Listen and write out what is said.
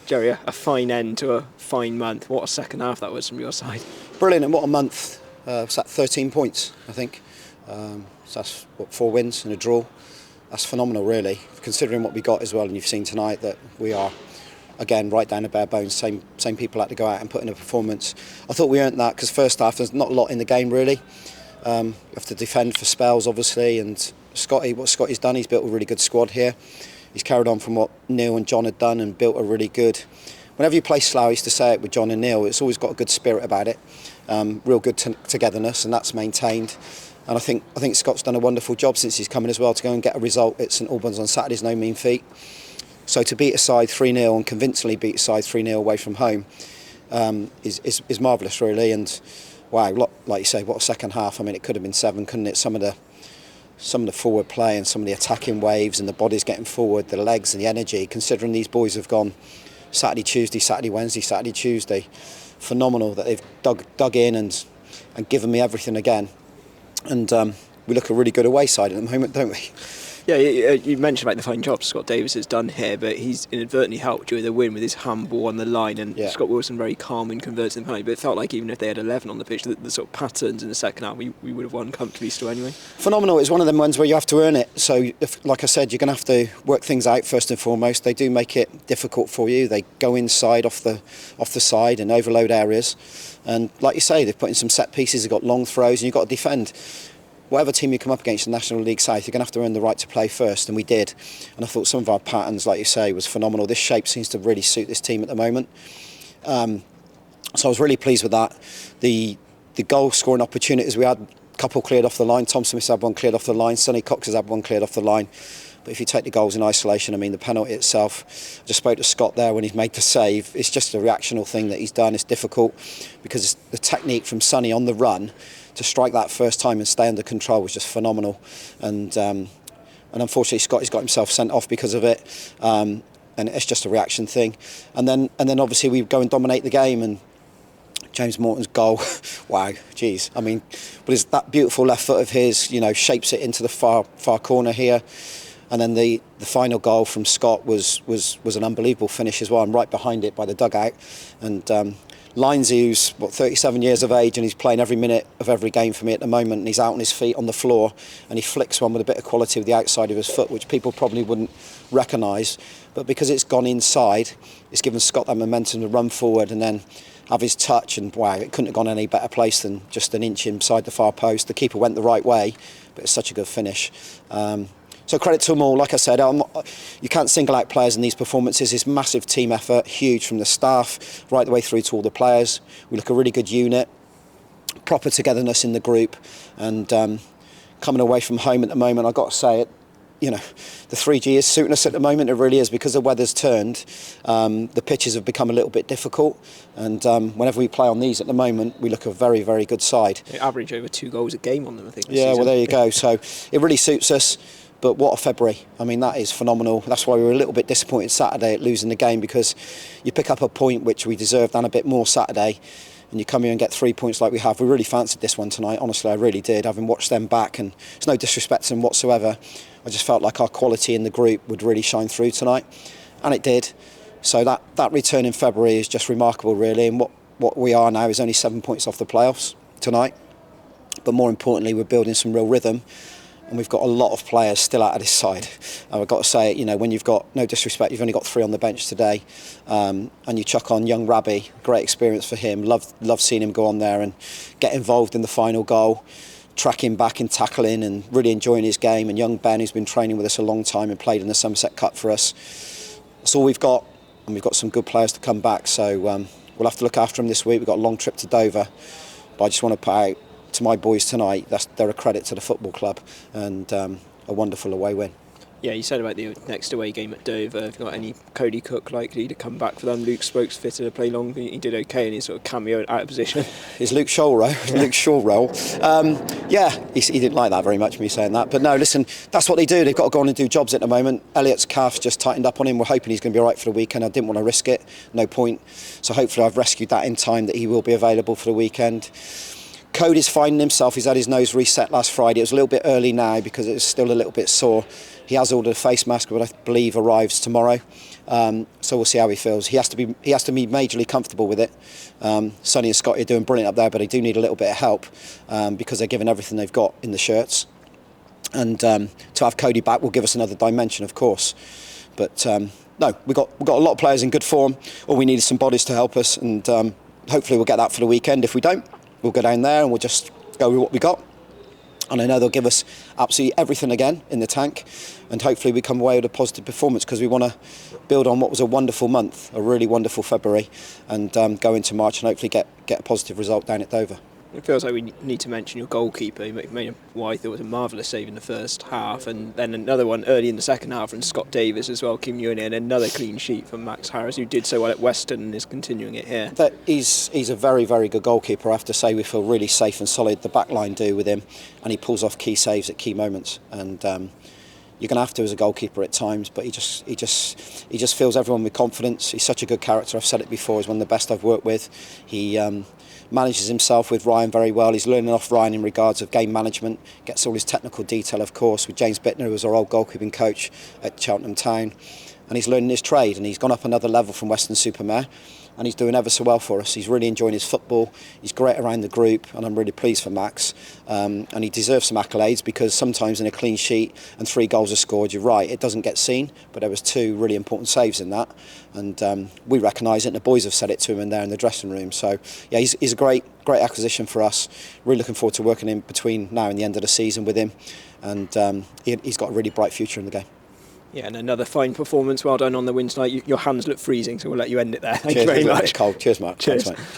Jerry, a fine end to a fine month. What a second half that was from your side. Brilliant, and what a month. Was that 13 points, I think. So that's, 4 wins and a draw. That's phenomenal, really, considering what we got as well. And you've seen tonight that we are, again, right down to bare bones. Same people had to go out and put in a performance. I thought we earned that because first half, there's not a lot in the game, really. You have to defend for spells, obviously. And what Scotty's done, he's built a really good squad here. He's carried on from what Neil and John had done and built a really good... Whenever you play Slough, I used to say it with John and Neil, it's always got a good spirit about it, real good togetherness, and that's maintained. And I think Scott's done a wonderful job since he's come in as well to go and get a result at St Albans on Saturday is no mean feat. So to beat a side 3-0 and convincingly beat a side 3-0 away from home is marvellous, really. And wow, like you say, what a second half. I mean, it could have been 7, couldn't it? Some of the forward play and some of the attacking waves and the bodies getting forward, the legs and the energy, considering these boys have gone Saturday, Tuesday, Saturday, Wednesday, Saturday, Tuesday. Phenomenal that they've dug in and given me everything again. And we look a really good away side at the moment, don't we? Yeah, you mentioned about the fine job Scott Davis has done here, but he's inadvertently helped you with a win with his handball on the line, and Scott Wilson very calm in converting the penalty. But it felt like even if they had 11 on the pitch, the sort of patterns in the second half, we would have won comfortably still anyway. Phenomenal. It's one of them ones where you have to earn it. So, like I said, you're going to have to work things out first and foremost. They do make it difficult for you. They go inside off the side and overload areas. And like you say, they've put in some set pieces. They've got long throws, and you've got to defend. Whatever team you come up against in the National League South, you're going to have to earn the right to play first, and we did. And I thought some of our patterns, like you say, was phenomenal. This shape seems to really suit this team at the moment. So I was really pleased with that. The goal scoring opportunities we had, a couple cleared off the line. Tom Smith had one cleared off the line. Sonny Cox has had one cleared off the line. But if you take the goals in isolation, I mean, the penalty itself, I just spoke to Scott there when he's made the save. It's just a reactional thing that he's done. It's difficult because the technique from Sonny on the run to strike that first time and stay under control was just phenomenal. And unfortunately, Scotty's got himself sent off because of it. And it's just a reaction thing. And then obviously we go and dominate the game. And James Morton's goal, wow, geez. I mean, but that beautiful left foot of his, shapes it into the far corner here. And then the final goal from Scott was an unbelievable finish as well. I'm right behind it by the dugout. And Lindsay, who's 37 years of age, and he's playing every minute of every game for me at the moment, and he's out on his feet on the floor, and he flicks one with a bit of quality with the outside of his foot, which people probably wouldn't recognise. But because it's gone inside, it's given Scott that momentum to run forward and then have his touch, and wow, it couldn't have gone any better place than just an inch inside the far post. The keeper went the right way, but it's such a good finish. So credit to them all. Like I said, you can't single out players in these performances. It's massive team effort, huge from the staff right the way through to all the players. We look a really good unit, proper togetherness in the group, and coming away from home at the moment, I've got to say it, the 3G is suiting us at the moment. It really is, because the weather's turned. The pitches have become a little bit difficult, and whenever we play on these at the moment, we look a very, very good side. They average over 2 goals a game on them, I think. Yeah, well, there you go. So it really suits us. But what a February. I mean, that is phenomenal. That's why we were a little bit disappointed Saturday at losing the game, because you pick up a point which we deserved and a bit more Saturday, and you come here and get 3 points like we have. We really fancied this one tonight. Honestly, I really did. Having watched them back, and it's no disrespect to them whatsoever, I just felt like our quality in the group would really shine through tonight, and it did. So that return in February is just remarkable, really. And what we are now is only 7 points off the playoffs tonight. But more importantly, we're building some real rhythm. And we've got a lot of players still out of this side. And I've got to say it, when you've got, no disrespect, you've only got 3 on the bench today, and you chuck on young Rabbi, great experience for him. Love seeing him go on there and get involved in the final goal, tracking back and tackling and really enjoying his game. And young Ben, who's been training with us a long time and played in the Somerset Cup for us. That's all we've got, and we've got some good players to come back. So we'll have to look after them this week. We've got a long trip to Dover, but I just want to put out to my boys tonight, they're a credit to the football club, and a wonderful away win. Yeah, you said about the next away game at Dover. Have you got any Cody Cook likely to come back for them? Luke Spokes fit to play long. He did okay in his sort of cameo out of position. Is Luke Shaw role? Luke Shaw role. He didn't like that very much, me saying that. But no, listen, that's what they do. They've got to go on and do jobs at the moment. Elliot's calf just tightened up on him. We're hoping he's going to be all right for the weekend. I didn't want to risk it. No point. So hopefully I've rescued that in time that he will be available for the weekend. Cody's finding himself. He's had his nose reset last Friday. It was a little bit early now because it's still a little bit sore. He has ordered a face mask, but I believe arrives tomorrow. So we'll see how he feels. He has to be majorly comfortable with it. Sonny and Scotty are doing brilliant up there, but they do need a little bit of help because they're giving everything they've got in the shirts. And to have Cody back will give us another dimension, of course. But no, we've got a lot of players in good form. All we need is some bodies to help us, and hopefully we'll get that for the weekend. If we don't, we'll go down there and we'll just go with what we got. And I know they'll give us absolutely everything again in the tank, and hopefully we come away with a positive performance because we want to build on what was a wonderful month, a really wonderful February, and go into March and hopefully get a positive result down at Dover. It feels like we need to mention your goalkeeper. He made what I thought was a marvellous save in the first half, and then another one early in the second half from Scott Davis as well, keeping you in, and another clean sheet from Max Harris, who did so well at Western and is continuing it here. He's a very, very good goalkeeper. I have to say we feel really safe and solid. The back line do with him, and he pulls off key saves at key moments. And you're going to have to as a goalkeeper at times, but he just fills everyone with confidence. He's such a good character. I've said it before. He's one of the best I've worked with. He manages himself with Ryan very well. He's learning off Ryan in regards of game management, gets all his technical detail, of course, with James Bittner, who was our old goalkeeping coach at Cheltenham Town, and he's learning his trade, and he's gone up another level from Weston-super-Mare, and he's doing ever so well for us. He's really enjoying his football. He's great around the group, and I'm really pleased for Max. And he deserves some accolades because sometimes in a clean sheet and 3 goals are scored, you're right, it doesn't get seen, but there was 2 really important saves in that, and we recognise it, and the boys have said it to him in there in the dressing room. So yeah, he's a great acquisition for us. Really looking forward to working in between now and the end of the season with him, and he's got a really bright future in the game. Yeah, and another fine performance. Well done on the win tonight. Your hands look freezing, so we'll let you end it there. Thank Cheers, you very much. Cold. Cheers, Mark. Cheers. Thanks, mate. Cheers.